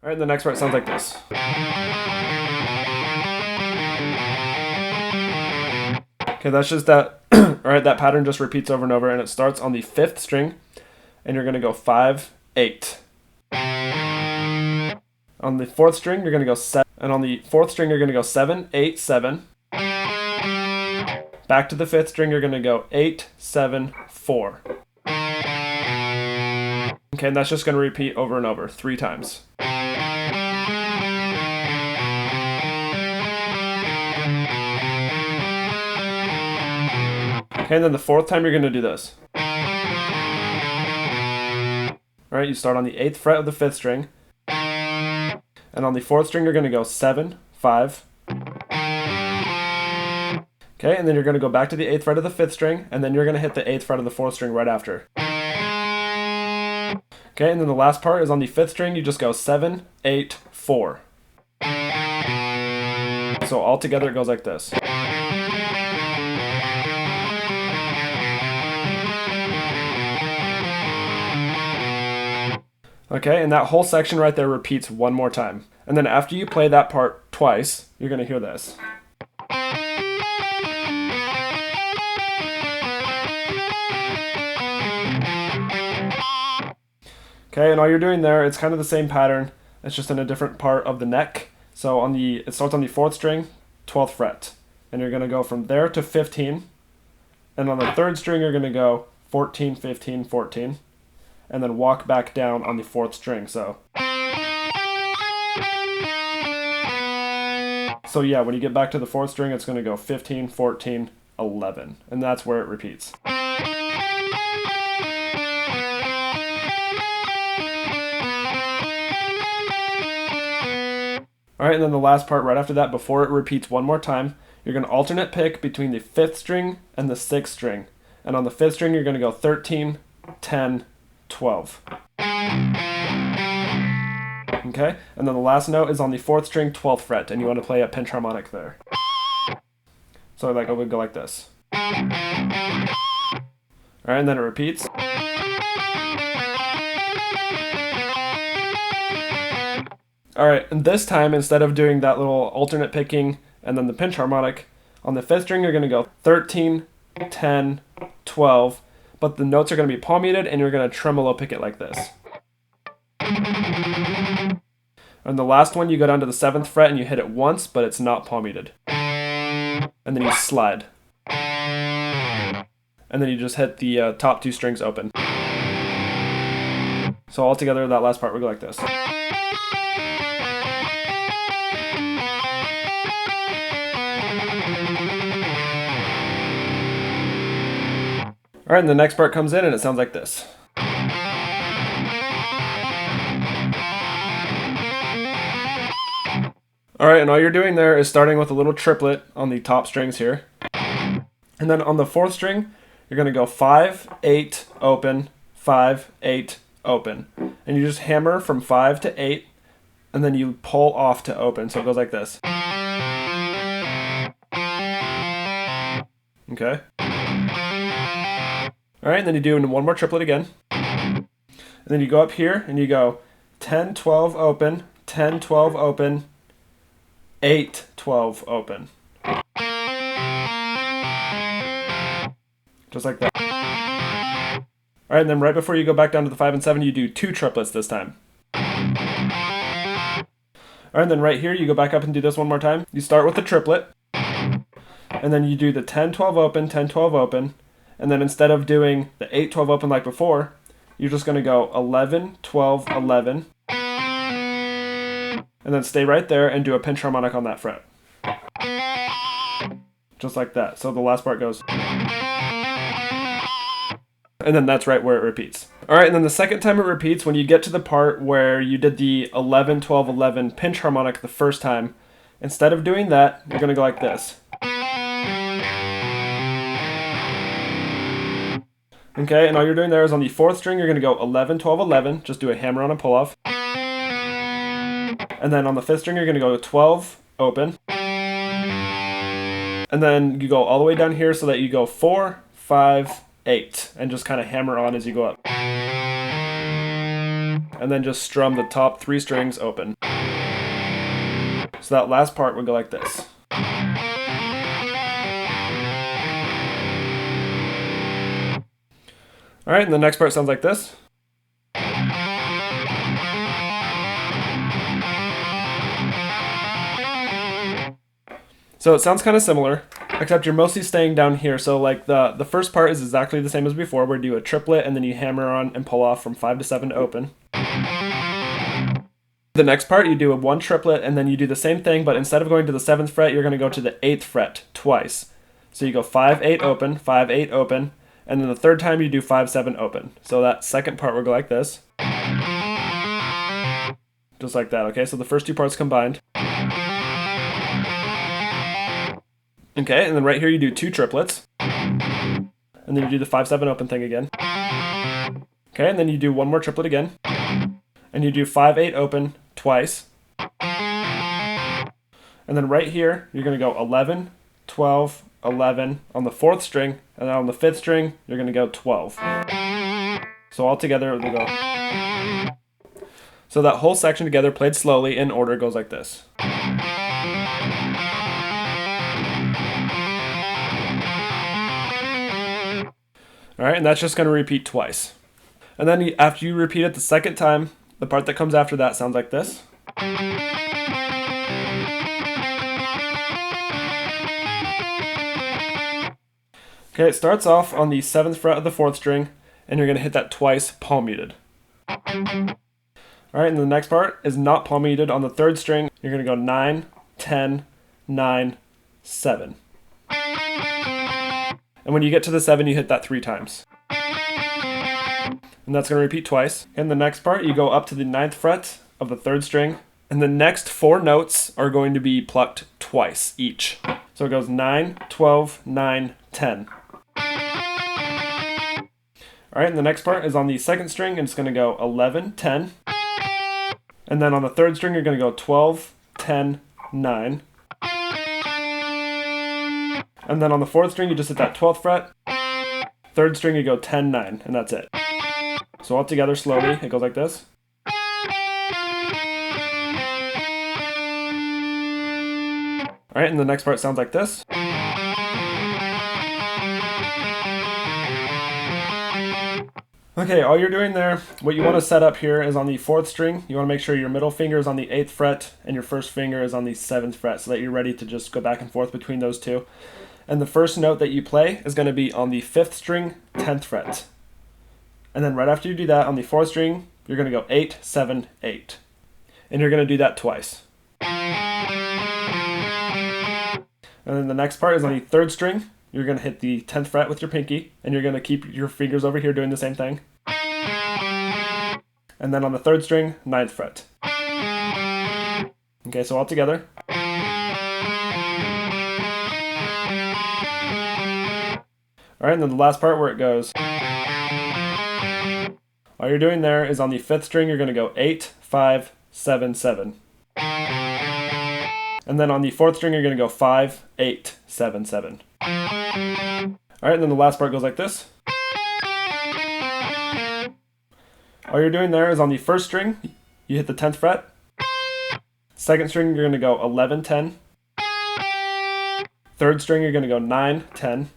All right, the next part sounds like this. Okay, that's just that. All right, that pattern just repeats over and over, and it starts on the 5th string, and you're gonna go 5, 8. On the 4th string, you're gonna go 7, and on the 4th string, you're gonna go 7, 8, 7. Back to the 5th string, you're gonna go 8, 7, 4. Okay, and that's just gonna repeat over and over 3 times. Okay, and then the 4th time you're going to do this. Alright, you start on the 8th fret of the 5th string. And on the 4th string you're going to go 7, 5. Okay, and then you're going to go back to the 8th fret of the 5th string, and then you're going to hit the 8th fret of the 4th string right after. Okay, and then the last part is on the 5th string, you just go 7, 8, 4. So all together it goes like this. Okay, and that whole section right there repeats one more time. And then after you play that part twice, you're going to hear this. Okay, and all you're doing there, it's kind of the same pattern. It's just in a different part of the neck. So it starts on the 4th string, 12th fret. And you're going to go from there to 15. And on the 3rd string, you're going to go 14, 15, 14. And then walk back down on the 4th string. So yeah, when you get back to the 4th string, it's going to go 15, 14, 11. And that's where it repeats. Alright, and then the last part right after that, before it repeats one more time, you're going to alternate pick between the 5th string and the 6th string. And on the 5th string, you're going to go 13, 10, 12. Okay, and then the last note is on the 4th string, 12th fret, and you want to play a pinch harmonic there. So like it would go like this. Alright, and then it repeats. Alright, and this time, instead of doing that little alternate picking and then the pinch harmonic, on the 5th string you're going to go 13, 10, 12, but the notes are going to be palm muted and you're going to tremolo pick it like this. And the last one you go down to the 7th fret and you hit it once, but it's not palm muted. And then you slide. And then you just hit the top 2 strings open. So all together that last part would go like this. Alright, and the next part comes in and it sounds like this. Alright, and all you're doing there is starting with a little triplet on the top strings here. And then on the 4th string, you're going to go 5, 8, open, 5, 8, open. And you just hammer from 5 to 8, and then you pull off to open. So it goes like this. Okay? Alright, and then you do one more triplet again. And then you go up here and you go 10, 12, open, 10, 12, open, 8, 12, open. Just like that. Alright, and then right before you go back down to the 5 and 7, you do 2 triplets this time. Alright, and then right here, you go back up and do this one more time. You start with the triplet, and then you do the 10, 12, open, 10, 12, open, and then instead of doing the 8, 12, open like before, you're just going to go 11, 12, 11, and then stay right there and do a pinch harmonic on that fret. Just like that. So the last part goes. And then that's right where it repeats. Alright, and then the second time it repeats, when you get to the part where you did the 11, 12, 11 pinch harmonic the first time, instead of doing that, you're going to go like this. Okay, and all you're doing there is on the 4th string, you're going to go 11, 12, 11, just do a hammer on a pull off. And then on the 5th string, you're going to go 12, open. And then you go all the way down here so that you go 4, 5, 8, and just kind of hammer on as you go up. and then just strum the top 3 strings open. So that last part would go like this. Alright, and the next part sounds like this. So it sounds kind of similar, except you're mostly staying down here. So like the first part is exactly the same as before, where you do a triplet and then you hammer on and pull off from 5 to 7 to open. The next part, you do a 1 triplet and then you do the same thing, but instead of going to the 7th fret, you're going to go to the 8th fret twice. So you go 5, 8 open, 5, 8 open, and then the third time you do 5, 7 open. So that second part will go like this. Just like that, okay? So the first 2 parts combined. Okay, and then right here you do 2 triplets. And then you do the 5, 7 open thing again. Okay, and then you do 1 more triplet again. And you do 5, 8 open twice. And then right here, you're going to go 11, 12, 11 on the 4th string. And then on the 5th string, you're going to go 12. So all together, it'll go. So that whole section together, played slowly in order, goes like this. Alright, and that's just going to repeat twice. And then after you repeat it the second time, the part that comes after that sounds like this. Okay, it starts off on the 7th fret of the 4th string, and you're going to hit that twice palm muted. Alright, and the next part is not palm muted on the 3rd string. You're going to go 9, 10, 9, 7. And when you get to the 7, you hit that 3 times. And that's going to repeat twice. In the next part, you go up to the 9th fret of the 3rd string, and the next 4 notes are going to be plucked twice each. So it goes 9, 12, 9, 10. Alright, and the next part is on the 2nd string, and it's going to go 11, 10. And then on the 3rd string, you're going to go 12, 10, 9. And then on the 4th string, you just hit that 12th fret. 3rd string, you go 10, 9, and that's it. So all together, slowly, it goes like this. Alright, and the next part sounds like this. Okay, all you're doing there, what you want to set up here is on the 4th string, you want to make sure your middle finger is on the 8th fret and your first finger is on the 7th fret so that you're ready to just go back and forth between those two. And the first note that you play is going to be on the 5th string, 10th fret. And then right after you do that, on the 4th string, you're going to go 8, 7, 8. And you're going to do that twice. And then the next part is on the 3rd string. You're going to hit the 10th fret with your pinky, and you're going to keep your fingers over here doing the same thing. And then on the 3rd string, 9th fret. Okay, so all together. Alright, and then the last part where it goes. All you're doing there is on the 5th string, you're going to go 8, 5, 7, 7. And then on the 4th string, you're going to go 5, 8, 7, 7. Alright, and then the last part goes like this. All you're doing there is on the 1st string, you hit the 10th fret. 2nd string, you're going to go 11, 10. 3rd string, you're going to go 9, 10.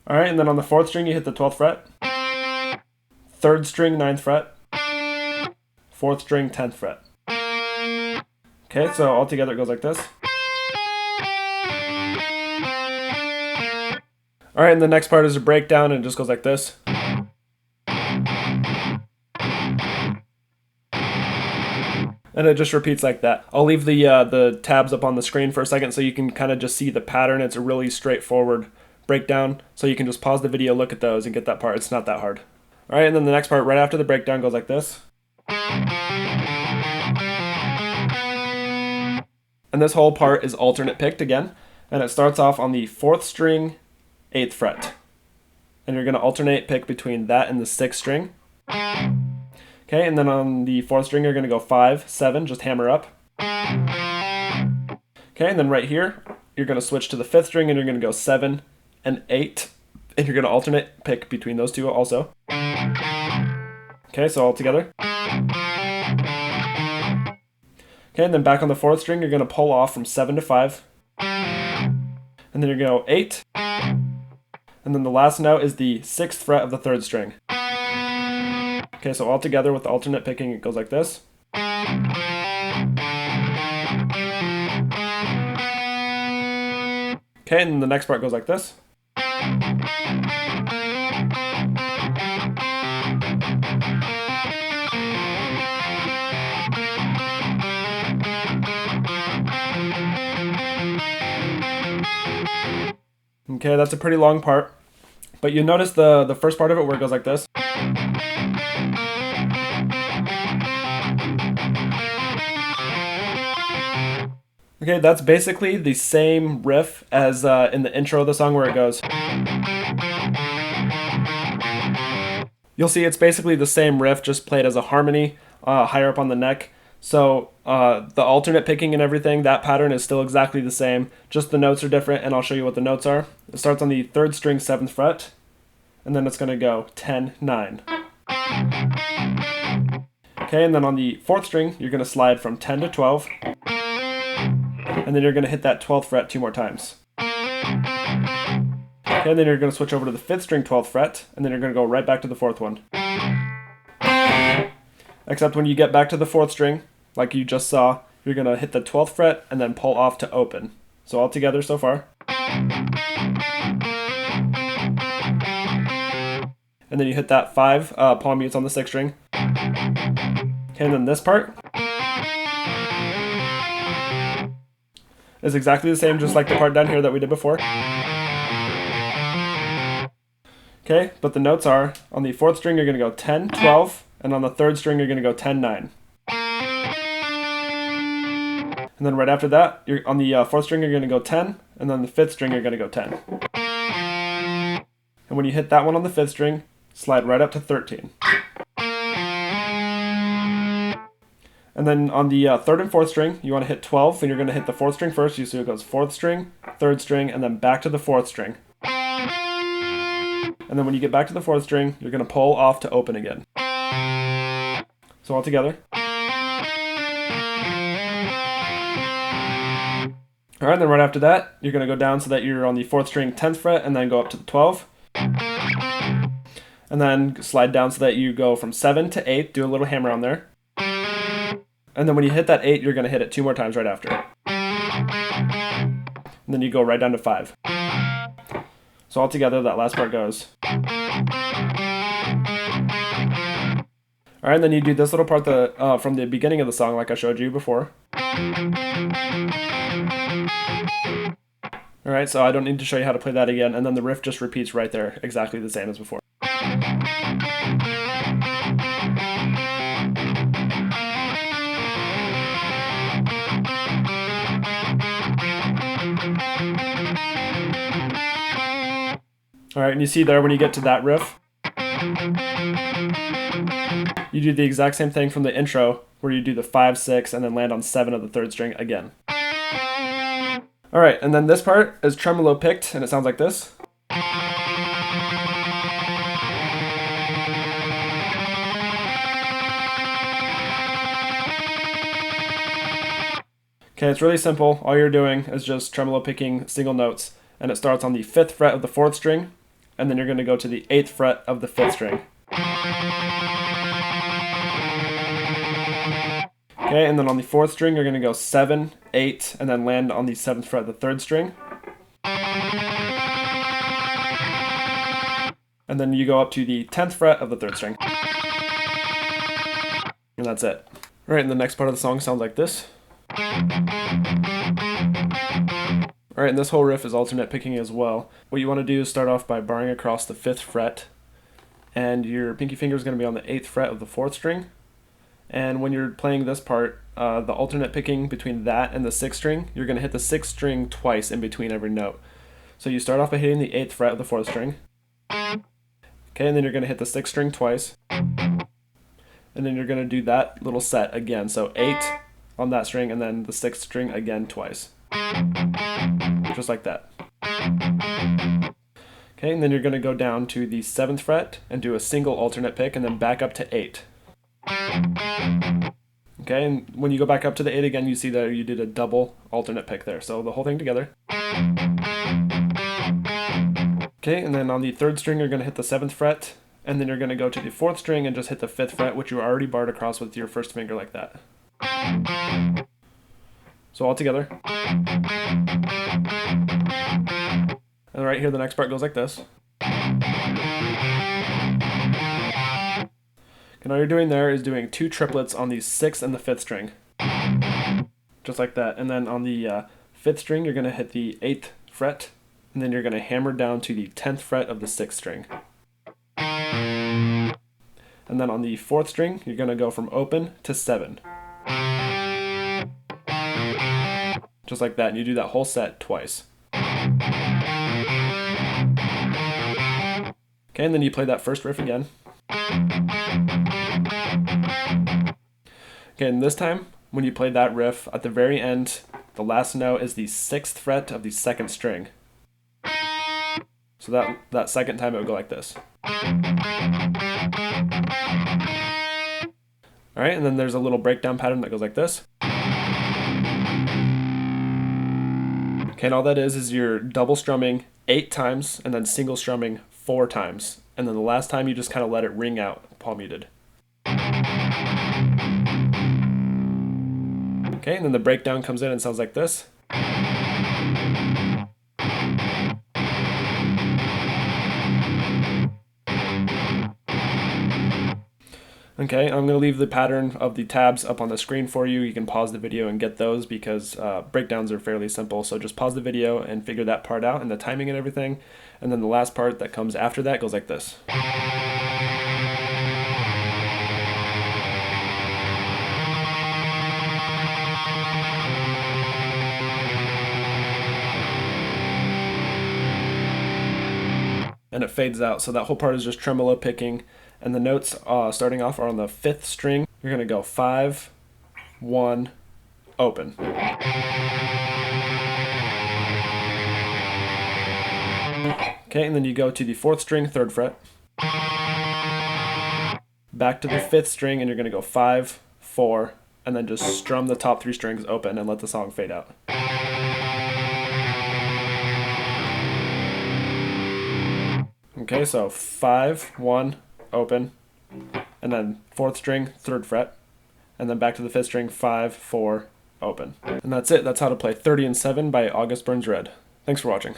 Alright, and then on the 4th string, you hit the 12th fret. 3rd string, 9th fret. 4th string, 10th fret. Okay, so all together it goes like this. Alright, and the next part is a breakdown, and it just goes like this. And it just repeats like that. I'll leave the tabs up on the screen for a second so you can kind of just see the pattern. It's a really straightforward breakdown, so you can just pause the video, look at those, and get that part. It's not that hard. Alright, and then the next part right after the breakdown goes like this. And this whole part is alternate picked again, and it starts off on the 4th string, 8th fret. And you're going to alternate pick between that and the 6th string. Okay, and then on the 4th string, you're going to go 5, 7, just hammer up. Okay, and then right here, you're going to switch to the 5th string, and you're going to go 7 and 8. And you're going to alternate pick between those two also. Okay, Okay, so all together. Okay, and then back on the 4th string, you're going to pull off from 7 to 5. And then you're going to go 8. And then the last note is the 6th fret of the 3rd string. Okay, so all together with the alternate picking, it goes like this. Okay, and then the next part goes like this. Okay, that's a pretty long part, but you notice the first part of it where it goes like this. Okay, that's basically the same riff as in the intro of the song where it goes. You'll see it's basically the same riff, just played as a harmony higher up on the neck. So the alternate picking and everything, that pattern is still exactly the same, just the notes are different, and I'll show you what the notes are. It starts on the 3rd string, 7th fret, and then it's going to go 10, 9. Okay, and then on the 4th string, you're going to slide from 10 to 12, and then you're going to hit that 12th fret 2 more times. Okay, and then you're going to switch over to the 5th string, 12th fret, and then you're going to go right back to the 4th one. Except when you get back to the 4th string, like you just saw, you're going to hit the 12th fret and then pull off to open. So all together so far. And then you hit that 5 palm mutes on the 6th string. Okay, and then this part is exactly the same, just like the part down here that we did before. Okay, but the notes are, on the 4th string you're going to go 10, 12, and on the 3rd string you're going to go 10, 9. And then right after that, you're on the 4th string you're going to go 10, and then the 5th string you're going to go 10. And when you hit that one on the 5th string, slide right up to 13. And then on the 3rd and 4th string, you want to hit 12, and you're going to hit the 4th string first. You see it goes 4th string, 3rd string, and then back to the 4th string. And then when you get back to the 4th string, you're going to pull off to open again. So all together. Alright, then right after that, you're going to go down so that you're on the 4th string, 10th fret, and then go up to the 12. And then slide down so that you go from 7 to 8, do a little hammer on there. And then when you hit that 8, you're going to hit it 2 more times right after. And then you go right down to 5. So all together, that last part goes. Alright, then you do this little part from the beginning of the song like I showed you before. Alright, so I don't need to show you how to play that again, and then the riff just repeats right there, exactly the same as before. Alright, and you see there when you get to that riff, you do the exact same thing from the intro, where you do the 5, 6, and then land on 7 of the 3rd string again. Alright, and then this part is tremolo picked, and it sounds like this. Okay, it's really simple. All you're doing is just tremolo picking single notes, and it starts on the 5th fret of the 4th string, and then you're going to go to the 8th fret of the 5th string. Okay, and then on the 4th string, you're going to go 7, 8, and then land on the 7th fret of the 3rd string. And then you go up to the 10th fret of the 3rd string. And that's it. Alright, and the next part of the song sounds like this. Alright, and this whole riff is alternate picking as well. What you want to do is start off by barring across the 5th fret, and your pinky finger is going to be on the 8th fret of the 4th string. And when you're playing this part, the alternate picking between that and the 6th string, you're going to hit the 6th string twice in between every note. So you start off by hitting the 8th fret of the 4th string. Okay, and then you're going to hit the 6th string twice. And then you're going to do that little set again. So 8 on that string, and then the 6th string again twice. Just like that. Okay, and then you're going to go down to the 7th fret and do a single alternate pick and then back up to 8. Okay, and when you go back up to the 8 again, you see that you did a double alternate pick there. So the whole thing together. Okay, and then on the 3rd string, you're going to hit the 7th fret, and then you're going to go to the 4th string and just hit the 5th fret, which you already barred across with your first finger like that. So all together. And right here, the next part goes like this. And all you're doing there is doing 2 triplets on the 6th and the 5th string. Just like that. And then on the 5th string, you're going to hit the 8th fret, and then you're going to hammer down to the 10th fret of the 6th string. And then on the 4th string, you're going to go from open to 7. Just like that, and you do that whole set twice. Okay, and then you play that first riff again. Okay, and this time, when you play that riff, at the very end, the last note is the 6th fret of the 2nd string. So that second time it would go like this. Alright, and then there's a little breakdown pattern that goes like this. Okay, and all that is you're double strumming 8 times and then single strumming 4 times. And then the last time you just kind of let it ring out, palm muted. Okay, and then the breakdown comes in and sounds like this. Okay, I'm going to leave the pattern of the tabs up on the screen for you. You can pause the video and get those because breakdowns are fairly simple. So just pause the video and figure that part out and the timing and everything. And then the last part that comes after that goes like this. And it fades out. So that whole part is just tremolo picking. And the notes starting off are on the 5th string. You're going to go 5, 1, open. Okay, and then you go to the 4th string, 3rd fret. Back to the 5th string, and you're going to go 5, 4, and then just strum the top 3 strings open and let the song fade out. Okay, so 5, 1, open, and then 4th string, 3rd fret, and then back to the 5th string, 5, 4, open. And that's it. That's how to play 30 and 7 by August Burns Red. Thanks for watching.